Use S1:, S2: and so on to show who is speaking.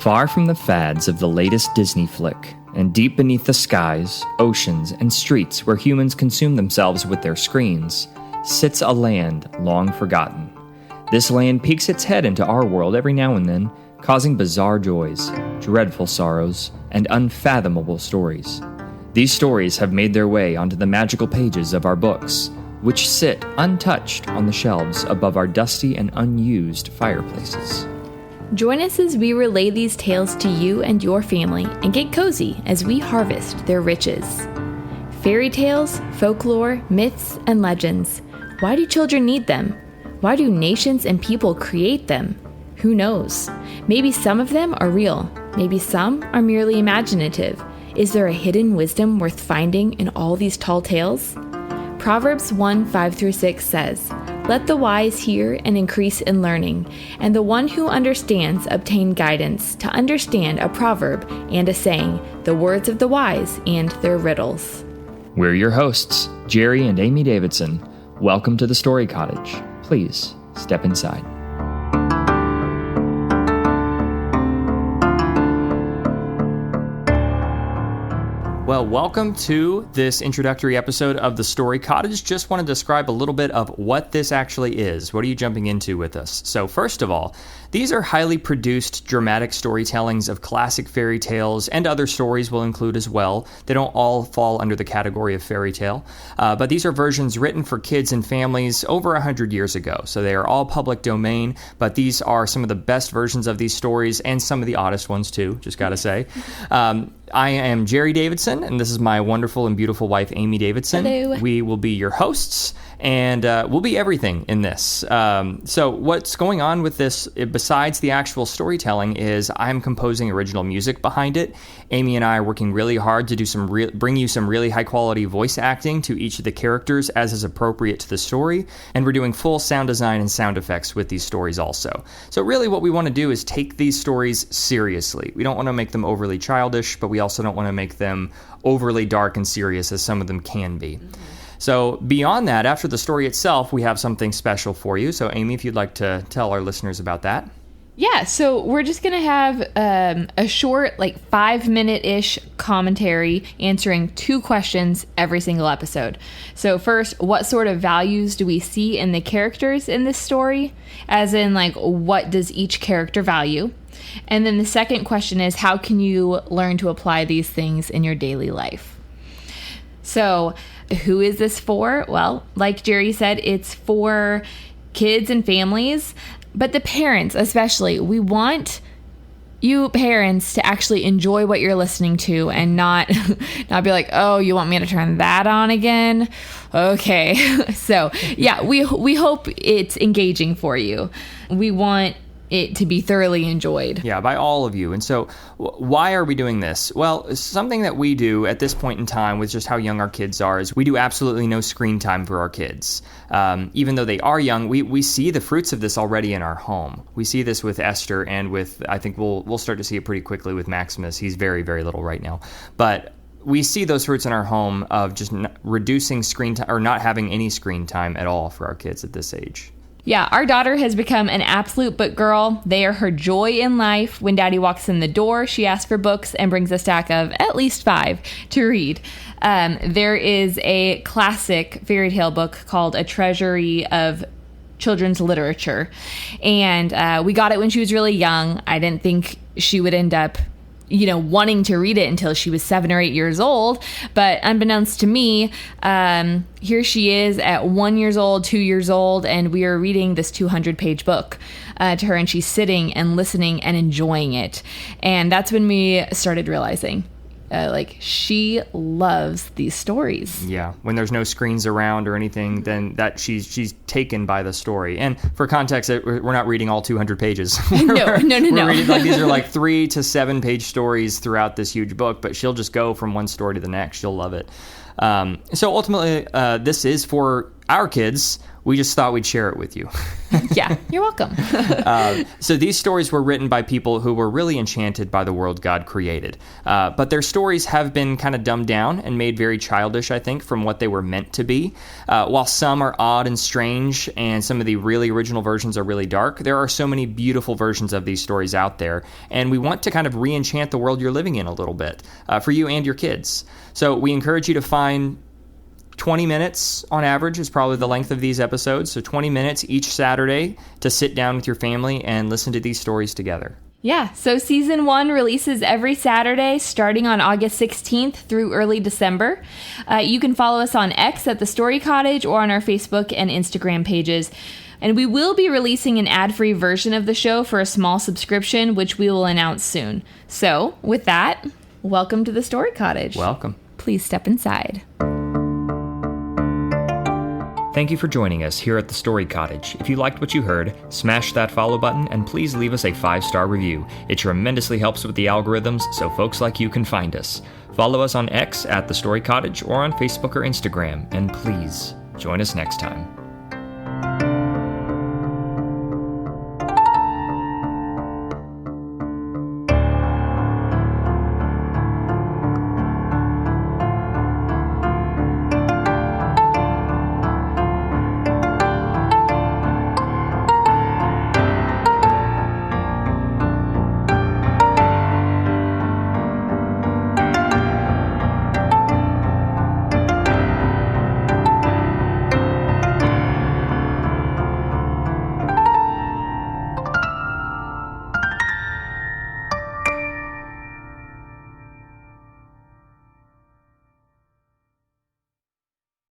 S1: Far from the fads of the latest Disney flick, and deep beneath the skies, oceans, and streets where humans consume themselves with their screens, sits a land long forgotten. This land peeks its head into our world every now and then, causing bizarre joys, dreadful sorrows, and unfathomable stories. These stories have made their way onto the magical pages of our books, which sit untouched on the shelves above our dusty and unused fireplaces.
S2: Join us as we relay these tales to you and your family and get cozy as we harvest their riches. Fairy tales, folklore, myths, and legends. Why do children need them? Why do nations and people create them? Who knows? Maybe some of them are real. Maybe some are merely imaginative. Is there a hidden wisdom worth finding in all these tall tales? Proverbs 1:5-6 says, "Let the wise hear and increase in learning, and the one who understands obtain guidance to understand a proverb and a saying, the words of the wise and their riddles."
S1: We're your hosts, Jerry and Amy Davidson. Welcome to the Story Cottage. Please step inside. Well, welcome to this introductory episode of the Story Cottage. Just want to describe a little bit of what this actually is. What are you jumping into with us? So first of all, these are highly produced dramatic storytellings of classic fairy tales, and other stories will include as well. They don't all fall under the category of fairy tale, but these are versions written for kids and families over 100 years ago. So they are all public domain, but these are some of the best versions of these stories and some of the oddest ones too, just gotta say. I am Jerry Davidson, and this is my wonderful and beautiful wife, Amy Davidson.
S2: Hello.
S1: We will be your hosts, and we'll be everything in this. So what's going on with this, besides the actual storytelling, is I'm composing original music behind it. Amy and I are working really hard to do bring you some really high-quality voice acting to each of the characters as is appropriate to the story, and we're doing full sound design and sound effects with these stories also. So really what we want to do is take these stories seriously. We don't want to make them overly childish, but we also don't want to make them overly dark and serious as some of them can be. Mm-hmm. So beyond that, after the story itself, we have something special for you. So Amy, if you'd like to tell our listeners about that.
S2: Yeah, so we're just going to have a short, 5-minute-ish commentary answering 2 questions every single episode. So first, what sort of values do we see in the characters in this story? As in, what does each character value? And then the second question is, how can you learn to apply these things in your daily life? So who is this for? Well, like Jerry said, it's for kids and families. But the parents, especially, we want you parents to actually enjoy what you're listening to and not be like, oh, you want me to turn that on again? Okay. So, yeah, we hope it's engaging for you. We want it to be thoroughly enjoyed.
S1: Yeah, by all of you. And so why are we doing this? Well, something that we do at this point in time with just how young our kids are is we do absolutely no screen time for our kids. Even though they are young, we see the fruits of this already in our home. We see this with Esther, and I think we'll start to see it pretty quickly with Maximus. He's very, very little right now. But we see those fruits in our home of just reducing screen time or not having any screen time at all for our kids at this age.
S2: Yeah, our daughter has become an absolute book girl. They are her joy in life. When Daddy walks in the door, she asks for books and brings a stack of at least 5 to read. There is a classic fairy tale book called A Treasury of Children's Literature, and we got it when she was really young. I didn't think she would end up wanting to read it until she was 7 or 8 years old. But unbeknownst to me, here she is at 1 year old, 2 years old, and we are reading this 200-page book to her, and she's sitting and listening and enjoying it. And that's when we started realizing, she loves these stories.
S1: Yeah, when there's no screens around or anything, then that she's taken by the story. And for context, we're not reading all 200 pages.
S2: No.
S1: We're reading, these are 3 to 7 page stories throughout this huge book, but she'll just go from one story to the next. She'll love it. So ultimately, this is for our kids, we just thought we'd share it with you.
S2: Yeah, you're welcome.
S1: So these stories were written by people who were really enchanted by the world God created. But their stories have been kind of dumbed down and made very childish, I think, from what they were meant to be. While some are odd and strange and some of the really original versions are really dark, there are so many beautiful versions of these stories out there. And we want to kind of re-enchant the world you're living in a little bit for you and your kids. So we encourage you to find 20 minutes on average is probably the length of these episodes. So 20 minutes each Saturday to sit down with your family and listen to these stories together.
S2: Yeah, so season 1 releases every Saturday starting on August 16th through early December. You can follow us on X at the Story Cottage or on our Facebook and Instagram pages. And we will be releasing an ad-free version of the show for a small subscription, which we will announce soon. So with that, welcome to the Story Cottage.
S1: Welcome.
S2: Please step inside.
S1: Thank you for joining us here at the Story Cottage. If you liked what you heard, smash that follow button and please leave us a 5-star review. It tremendously helps with the algorithms so folks like you can find us. Follow us on X at the Story Cottage or on Facebook or Instagram, and please join us next time.